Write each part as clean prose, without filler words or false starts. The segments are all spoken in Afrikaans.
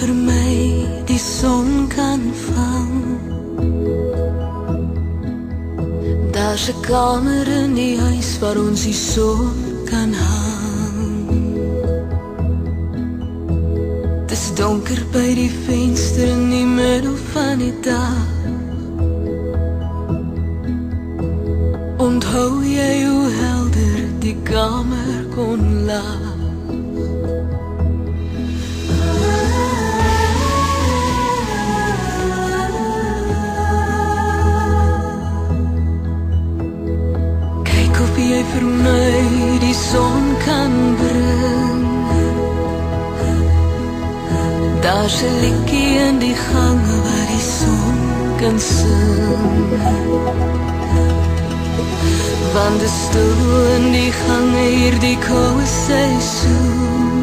vir my die son kan vang. Daar's 'n kamer in die huis waar ons die son kan hang. Dis donker by die venster in die middel van die dag. Onthou jy hoe helder die kamer kon laat? Kyk of jy vir my die son kan bring. Daar's 'n liedjie in die gange waar die son kan sing. Want de stil in die gange hier die koue seisoen.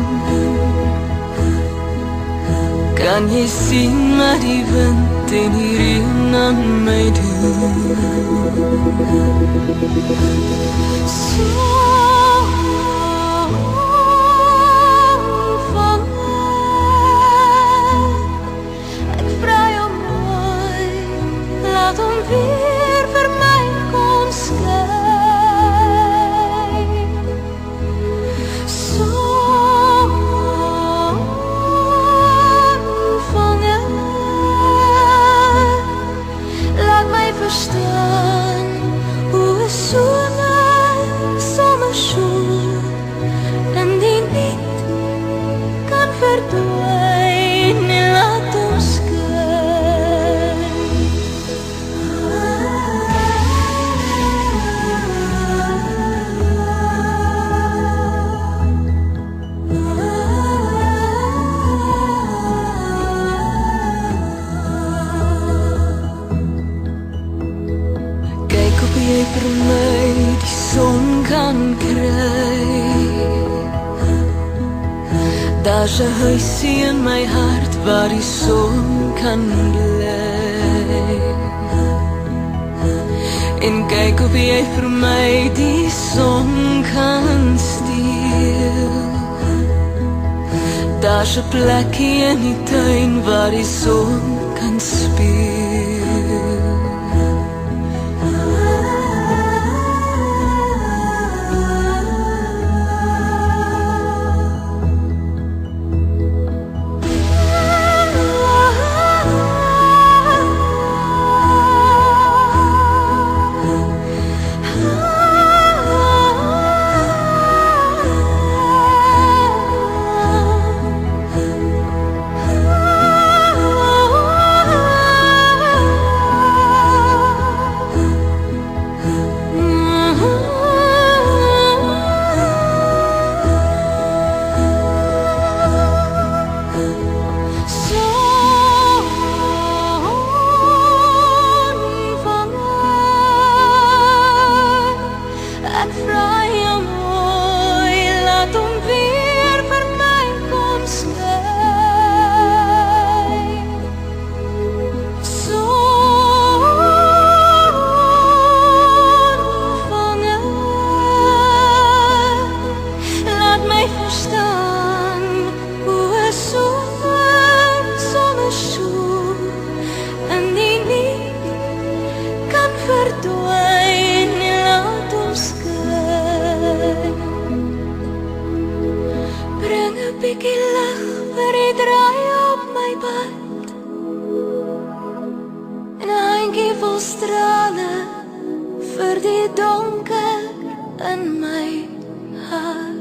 Kan jy sien wat die wind en die reën aan my doen? Son van my, ek vra jou mooi, laat hom weer vir my kom skyn. Verstaan hoe 'n somersjoen in die niet kan verdwyn en laat ons skyn. Jy vir my die son kan kry. Daar's 'n huisie in my hart waar die son kan bly. En kyk of jy vir my die son kan steel. Daar's 'n plekkie in die tuin waar die son kan speel. Verdwyn en laat ons skyn. Bring 'n bietjie lig vir die draai op my pad. En 'n handjie vol strale vir die donker in my hart.